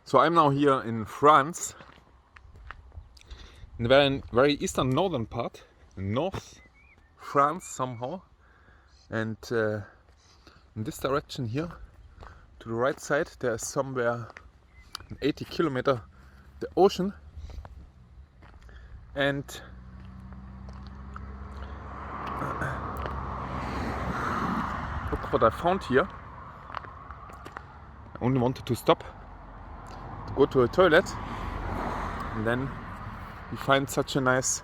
So I'm now here in France, in the very eastern northern part, North France somehow, and in this direction here, to the right side, there is somewhere 80 kilometer the ocean, and look what I found here. I only wanted to stop to go to a toilet, and then we find such a nice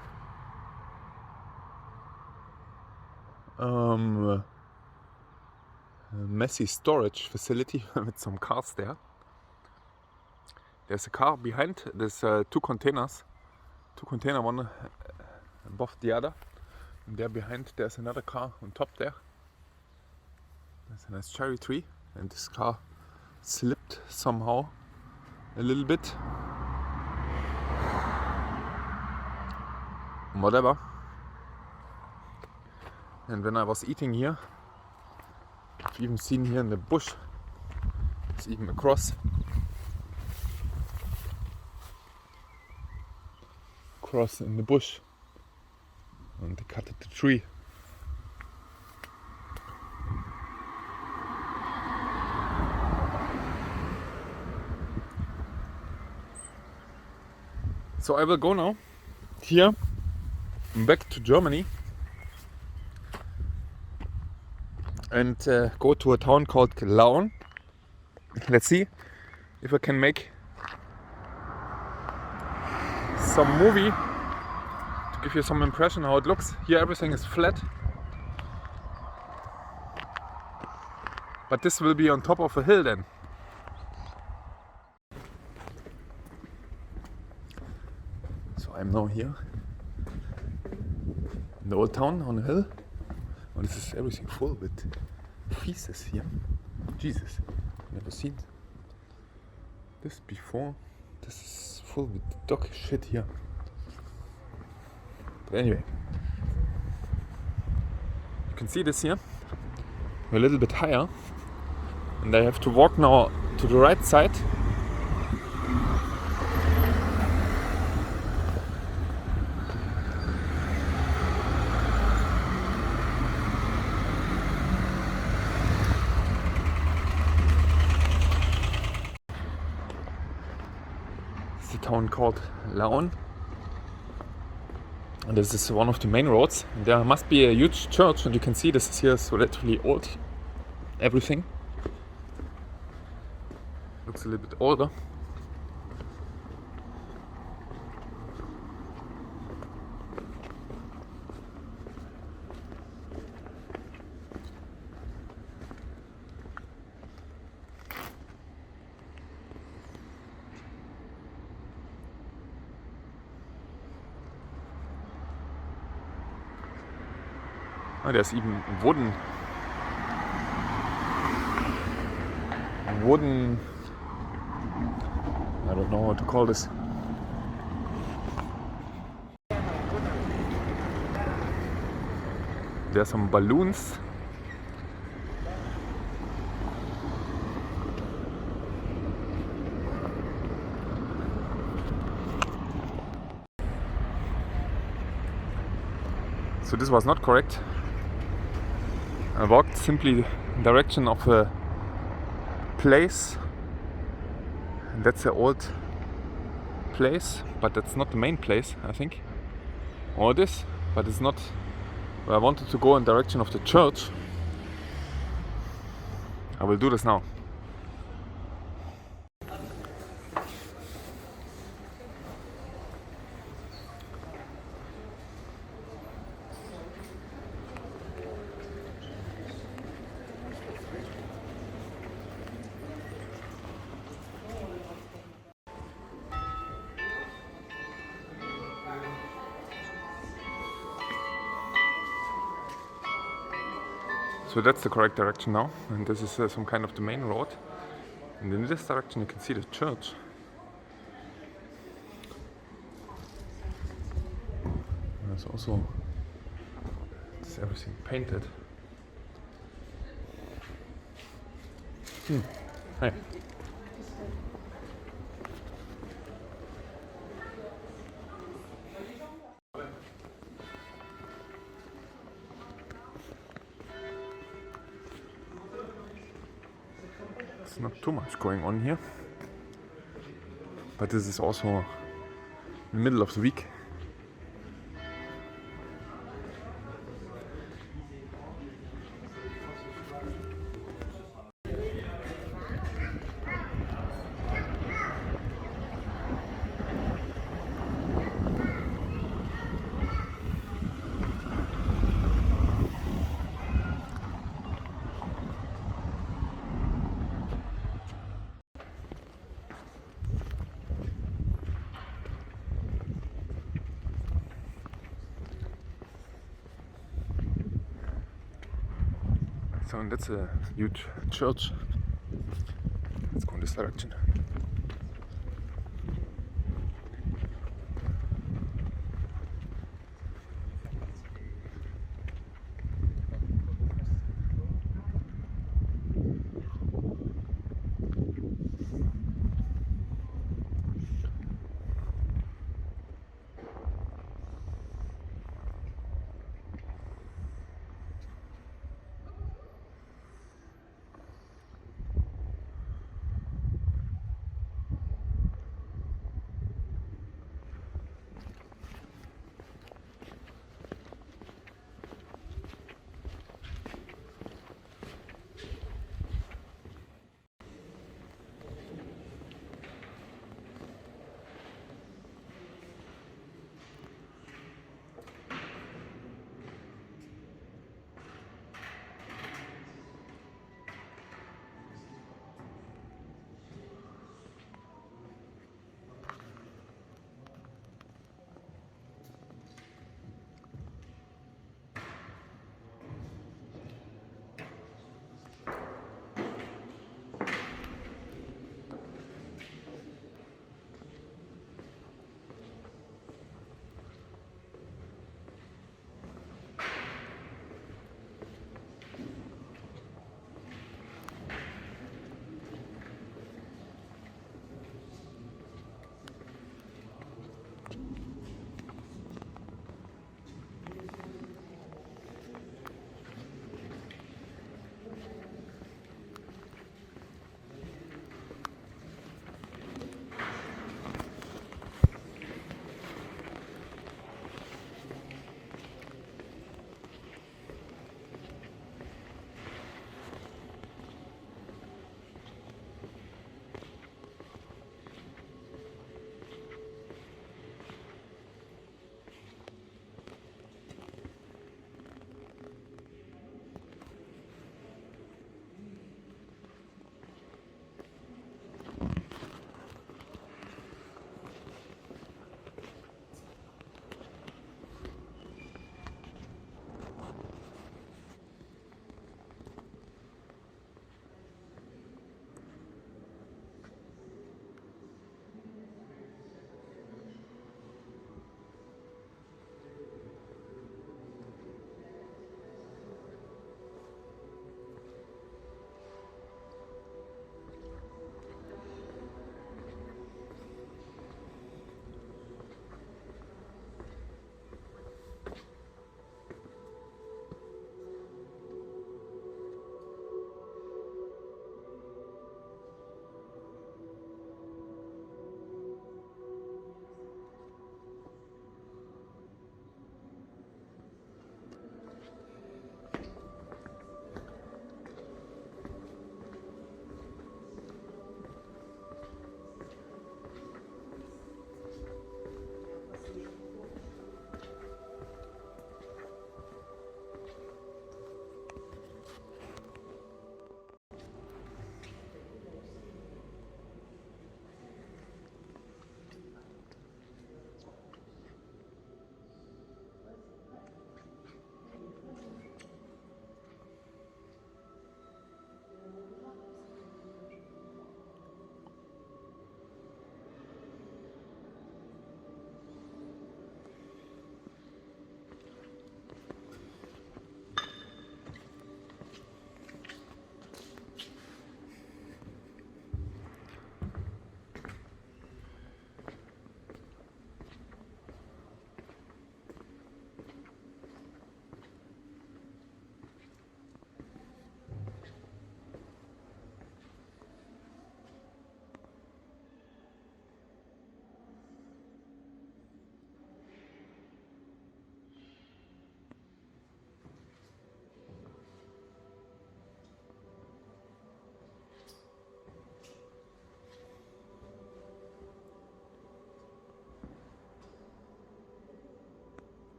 messy storage facility with some cars there. There's a car behind, there's two container, one above the other, and there behind there's another car on top there. There's a nice cherry tree, and this car slipped somehow a little bit. Whatever. And when I was eating here, I've even seen here in the bush, it's even a cross in the bush, and they cut the tree. So I will go now here back to Germany and go to a town called Laon. Let's see if I can make some movie to give you some impression how it looks. Here everything is flat, but this will be on top of a hill then. So I'm now here in the old town on a hill. Oh, this is everything full with feces here. Jesus, never seen this before. This is full with dog shit here. But anyway, you can see this here. We're a little bit higher, and I have to walk now to the right side. It's a town called Laon, and this is one of the main roads. There must be a huge church, and you can see this is here is relatively old. Everything looks a little bit older. Oh, there's even wooden, I don't know how to call this. There's some balloons. So this was not correct. I walked simply in direction of a place, and that's an old place, but that's not the main place, I think. Or it is, but it's not where I wanted to go in direction of the church. I will do this now. So that's the correct direction now, and this is some kind of the main road. And in this direction you can see the church. There's also everything painted. Hi. There's not too much going on here, but this is also in the middle of the week. So, and that's a huge church. Let's go in this direction.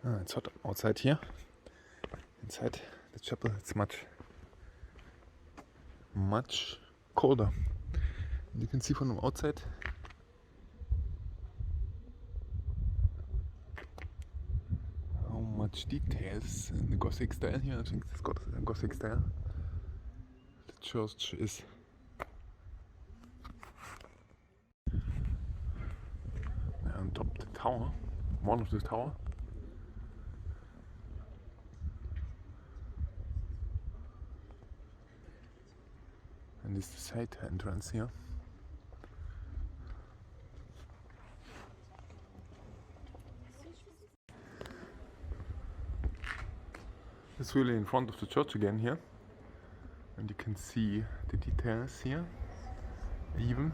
It's hot outside here. Inside the chapel it's much colder. You can see from the outside how much details in the Gothic style here. I think it's got a Gothic style. The church is on top of the tower, one of the tower. And this is the side entrance here. It's really in front of the church again here, and you can see the details here even.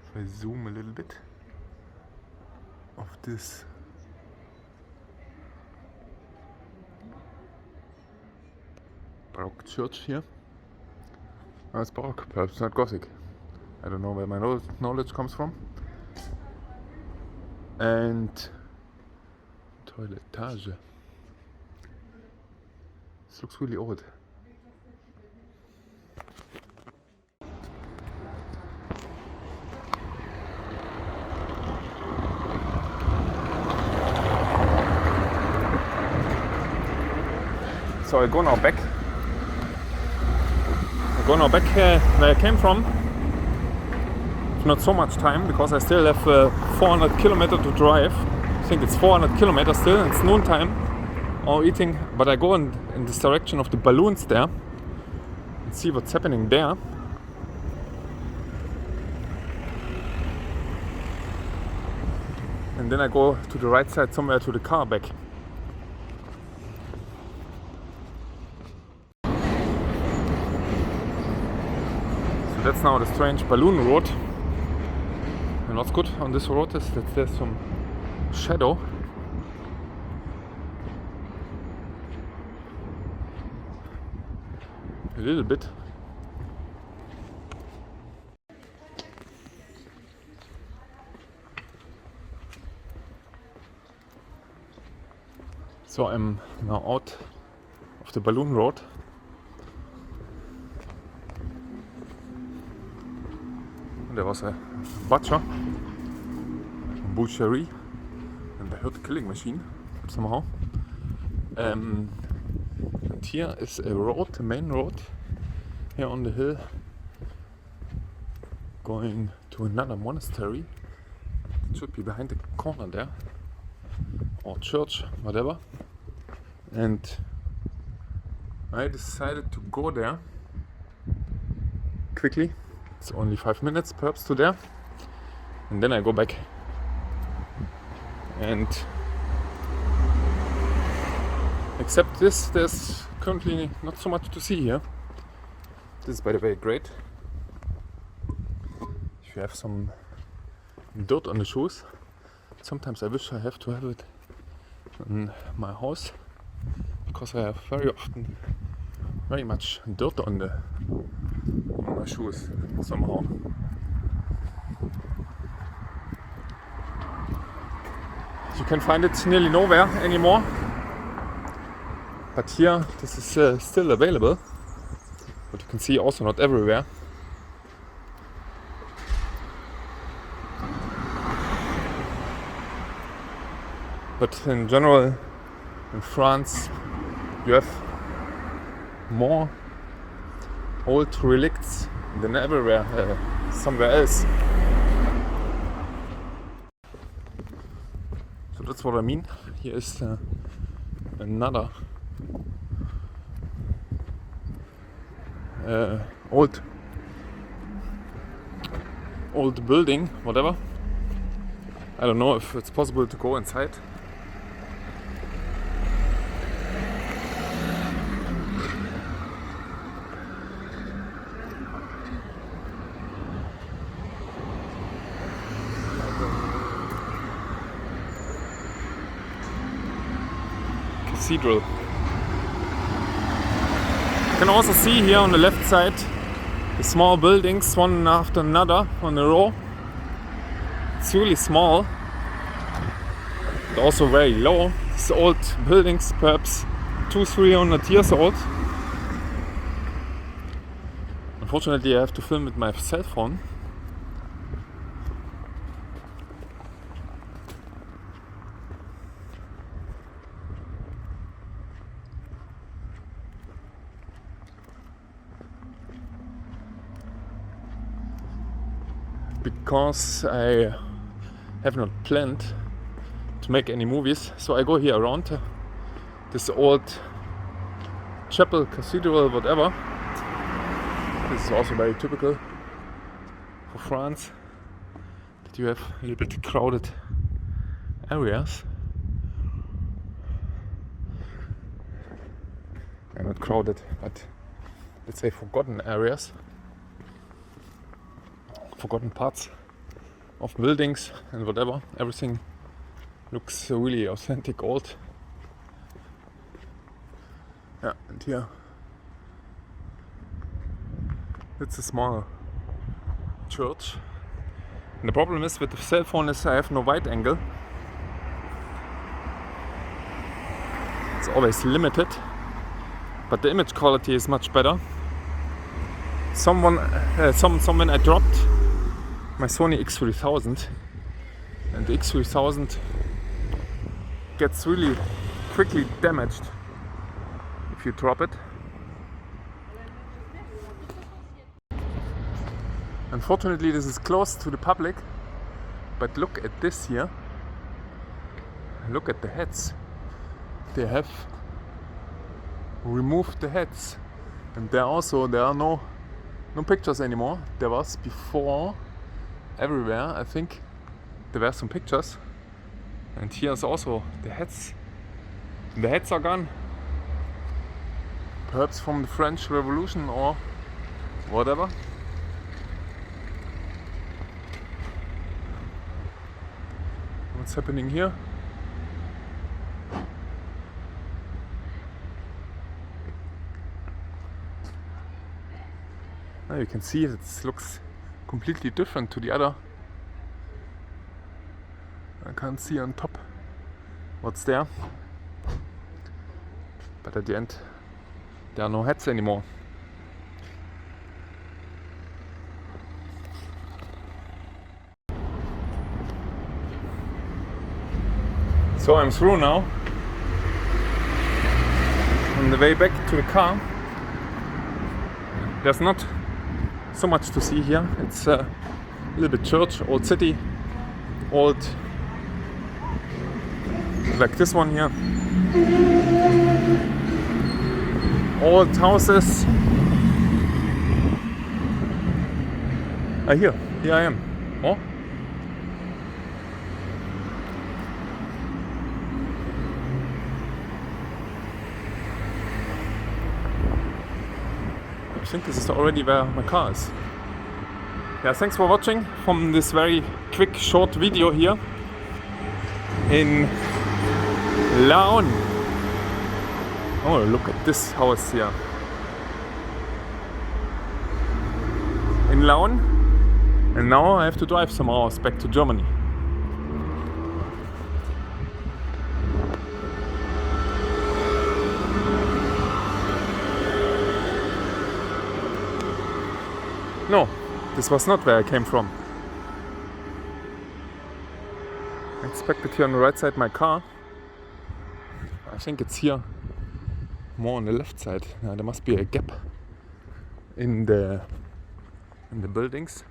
If I zoom a little bit of this Baroque church here. Oh, it's Baroque, perhaps not Gothic. I don't know where my knowledge comes from. And toiletage. This looks really old. So I go now back. Where I came from. Not so much time because I still have 400 kilometers to drive. I think it's 400 kilometers still. It's noontime. All eating, but I go in this direction of the balloons there and see what's happening there. And then I go to the right side somewhere to the car back. So that's now the strange balloon road. And what's good on this road is that there's some shadow. A little bit. So I'm now out of the balloon road. There was a butcher, butchery, and I heard a killing machine somehow. And here is a road, a main road, here on the hill, going to another monastery. It should be behind the corner there, or church, whatever. And I decided to go there quickly. It's only 5 minutes perhaps to there, and then I go back. And except this, there's currently not so much to see here. This is, by the way, great if you have some dirt on the shoes. Sometimes I wish I have to have it in my house, because I have very much dirt on my shoes somehow. You can find it nearly nowhere anymore, but here this is still available, but you can see also not everywhere. But in general, in France, you have more old relicts than everywhere, somewhere else. So that's what I mean. Here is another old building, whatever. I don't know if it's possible to go inside. Cathedral. You can also see here on the left side the small buildings, one after another on a row. It's really small. but also very low. These old buildings, perhaps 200-300 years old. Unfortunately, I have to film with my cell phone. Because I have not planned to make any movies, so I go here around this old chapel, cathedral, whatever. This is also very typical for France, that you have a little bit crowded areas. Not crowded, but let's say forgotten areas. Forgotten parts of buildings and whatever. Everything looks really authentic old. Yeah, and here it's a small church. And the problem is with the cell phone is I have no wide angle. It's always limited, but the image quality is much better. Someone I dropped my Sony X3000, and the X3000 gets really quickly damaged if you drop it. Unfortunately, this is close to the public, but look at this here. Look at the heads. They have removed the heads, and there are no pictures anymore. There was before everywhere, I think there were some pictures, and here's also the heads. The heads are gone, perhaps from the French Revolution or whatever. What's happening here? Now you can see it looks completely different to the other. I can't see on top what's there, but at the end there are no heads anymore. So I'm through now. On the way back to the car, there's not so much to see here. It's a little bit church, old city, old, like this one here, old houses. Here I am. Oh, I think this is already where my car is. Yeah, thanks for watching from this very quick short video here in Laon. Oh, look at this house here. In Laon. And now I have to drive some hours back to Germany. No, this was not where I came from. I expected here on the right side my car. I think it's here, more on the left side. There must be a gap in the buildings.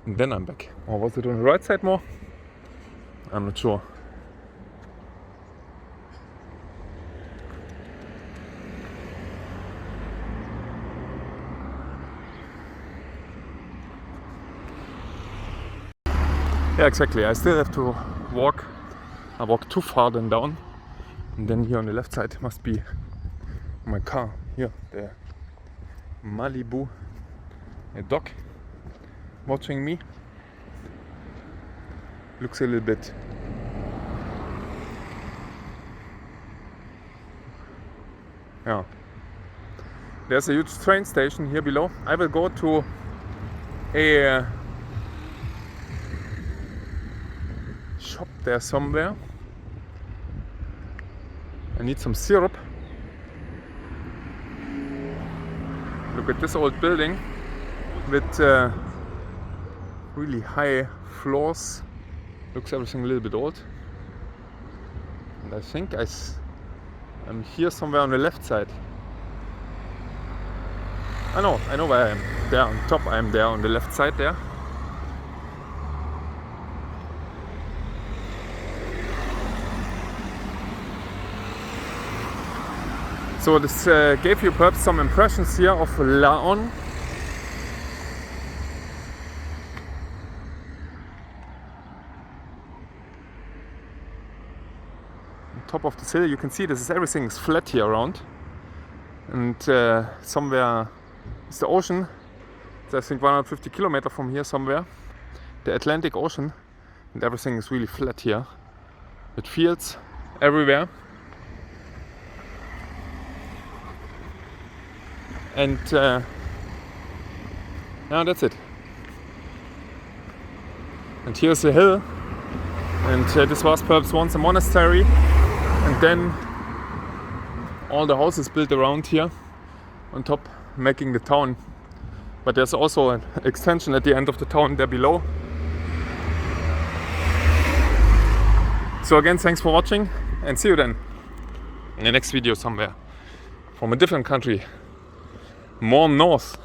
And then I'm back. Or was it on the right side more? I'm not sure. Yeah, exactly. I still have to walk. I walk too far then down. And then here on the left side must be my car. Here, the Malibu, a dog watching me. Looks a little bit yeah. There's a huge train station here below. I will go to a shop there somewhere. I need some syrup. Look at this old building with really high floors. Looks everything a little bit old. And I think I'm here somewhere on the left side. I know where I am. There on top, I am there on the left side there. So this gave you perhaps some impressions here of Laon. On top of this hill, you can see everything is flat here around. And somewhere is the ocean. It's I think 150 kilometers from here somewhere. The Atlantic Ocean. And everything is really flat here. With fields everywhere. And yeah, that's it. And here's the hill. And this was perhaps once a monastery. And then all the houses built around here on top, making the town. But there's also an extension at the end of the town there below. So again, thanks for watching and see you then in the next video somewhere from a different country, more north.